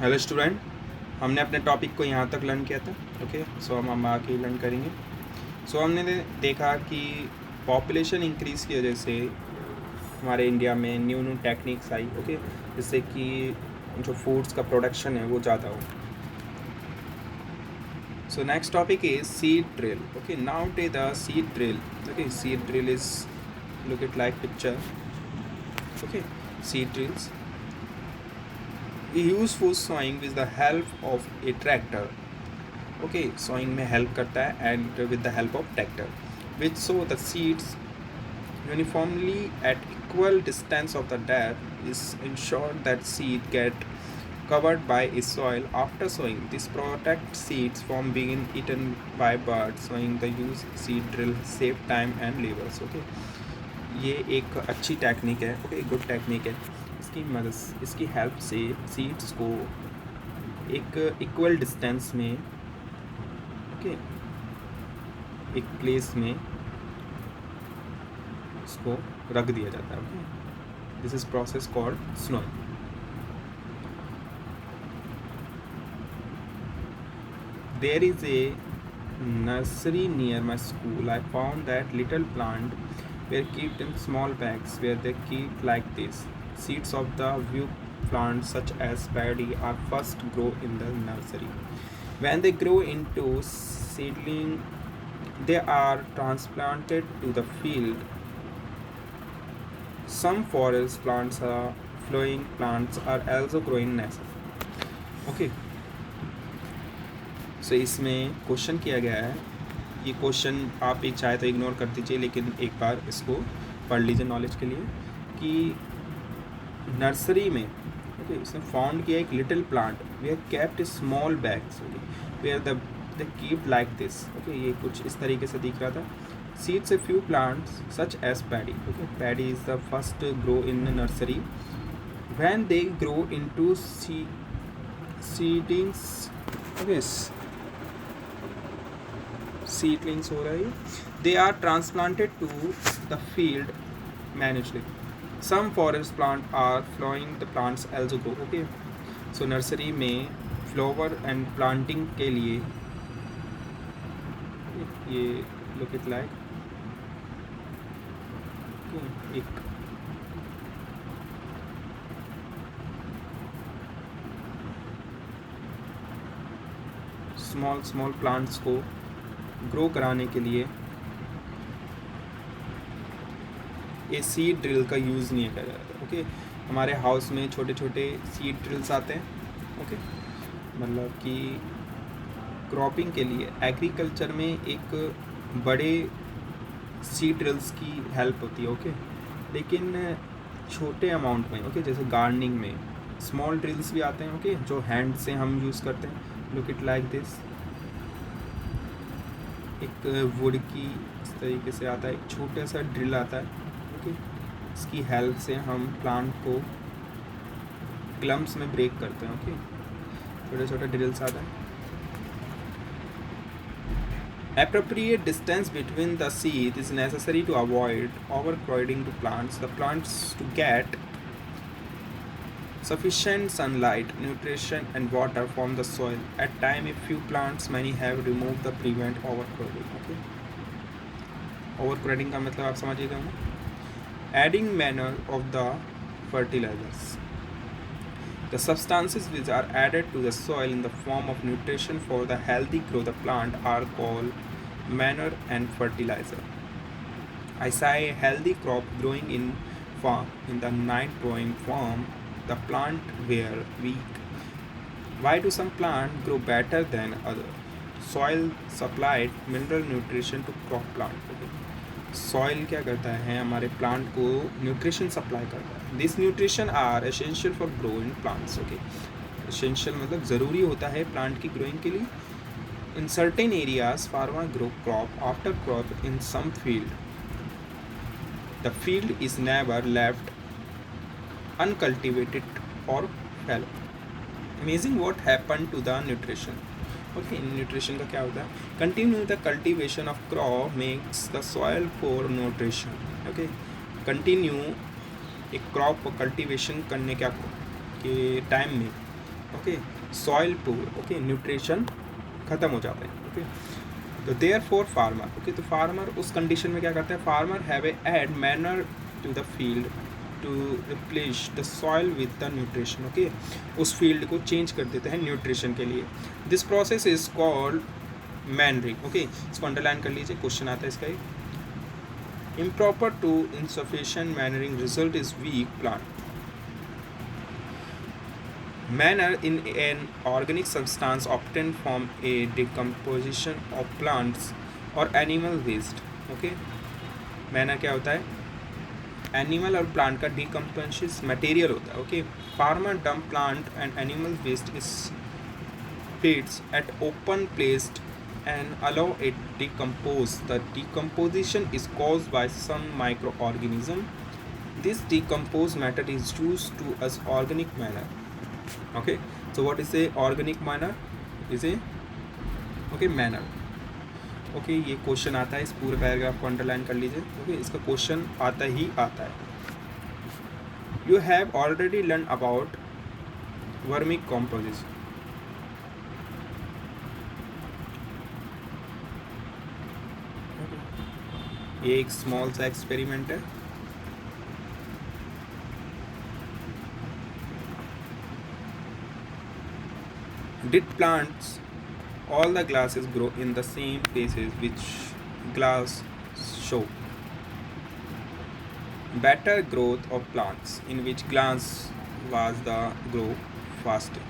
Hello student, हमने अपने topic को यहाँ तक लर्न किया था। ओके, सो हम आगे लर्न करेंगे। सो हमने देखा कि पॉपुलेशन इंक्रीज़ की वजह से हमारे इंडिया में न्यू न्यू टेक्निक्स आई। ओके, जिससे कि जो फूड्स का प्रोडक्शन है वो ज़्यादा हो। So next topic is seed drill. Okay, now take the seed drill. Okay, seed drill is look it like picture. Okay, seed drills use for sowing with the help of a tractor. Okay, sowing में हेल्प करता है and with the help of tractor which sow the seeds uniformly at equal distance of the depth is ensured that seed get covered by a soil after sowing. This protects seeds from being eaten by birds. Sowing the use seed drill save time and labors. Okay, ये एक अच्छी technique है। Okay, good technique है। इसकी help से seeds को एक equal distance में ओके एक प्लेस में इसको रख दिया जाता है। Okay, this is process called sowing. There is a nursery near my school. I found that little plant were kept in small bags where they keep like this. Seeds of the few plants such as paddy are first grow in the nursery. When they grow into seedling, they are transplanted to the field. Some forest plants are flowering plants are also growing naturally. Okay. सो इसमें question किया गया है। ये question आप एक चाहे तो ignore कर दीजिए, लेकिन एक बार इसको पढ़ लीजिए नॉलेज के लिए कि नर्सरी में ओके इसने फाउंड किया एक little plant where kept small bags where the keep like this. Okay, ये कुछ इस तरीके से दिख रहा था। Seeds a few plants such as paddy. Okay, paddy is the first grow in nursery when they grow into seedlings. Okay, seedlings हो रही, they are transplanted to the field manually. Some forest plant are flowering the plants also grow. Okay, so nursery में flower and planting के लिए ये look it like एक small plants को grow कराने के लिए ये सीड ड्रिल का यूज़ नहीं किया जाता। ओके, हमारे हाउस में छोटे छोटे सीड ड्रिल्स आते हैं। ओके, मतलब कि क्रॉपिंग के लिए एग्रीकल्चर में एक बड़े सीड ड्रिल्स की हेल्प होती है। ओके, लेकिन छोटे अमाउंट में ओके जैसे गार्डनिंग में स्मॉल ड्रिल्स भी आते हैं। ओके, जो हैंड से हम यूज़ करते हैं। लुक इट लाइक दिस, एक वुड की इस तरीके से आता है, एक छोटा सा ड्रिल आता है। ओके, इसकी हेल्प से हम प्लांट को क्लम्प्स में ब्रेक करते हैं। ओके, छोटे छोटे ड्रिल्स आता है। Appropriate distance between the seed is necessary to avoid overcrowding to plants. The plants to get sufficient sunlight, nutrition and water from the soil. At time a few plants many have removed the prevent overcrowding. Okay, overcrowding का मतलब आप समझिएगा ना। Adding manure of the fertilizers. The substances which are added to the soil in the form of nutrition for the healthy growth of the plant are called manure and fertilizer. I saw a healthy crop growing in the night growing form. The plant were weak. Why do some plants grow better than others? Soil supplied mineral nutrition to crop plant. Okay. Soil क्या करता है, हमारे plant को nutrition supply करता है। This nutrition are essential for growing plants. Okay, essential मतलब ज़रूरी होता है प्लांट की ग्रोइंग के लिए। In certain areas farmer grow crop after crop in some field. The field is never left uncultivated or fallow. Amazing what happened to the nutrition. Okay, nutrition का क्या होता है? Continue the cultivation of crop makes the soil for nutrition. Okay, continue एक crop cultivation करने क्या के time में okay, soil poor, okay, nutrition खत्म हो जाता है, ओके। तो देयर फॉर फार्मर, ओके, तो फार्मर उस कंडीशन में क्या करता है, farmer have a add manure to the field to replace the soil with the nutrition, okay, उस फील्ड को चेंज कर देते हैं न्यूट्रिशन के लिए। This process is called manuring, okay, इसको अंडरलाइन कर लीजिए, क्वेश्चन आता है इसका एक। Improper to insufficient manuring result is weak plant. Manure in an organic substance obtained from a decomposition of plants or animal waste, okay, manure क्या होता है, एनिमल और प्लांट का डिकम्पोजिस मटेरियल होता है, okay. Farmer dump plant and animal waste is pits at open placed and allow it decompose. The decomposition is caused by some microorganism. This decomposed matter is used to as organic manure, okay. So what is a organic manure? Is a, okay, manure, okay, ये question आता है, इस पूरे paragraph को underline कर लीजिए, okay, इसका question आता ही आता है। You have already learn about vermi composition, ये एक स्मॉल सा एक्सपेरिमेंट है। Did plants, all the grasses grow in the same places which glass show? Better growth of plants in which glass was the grow faster.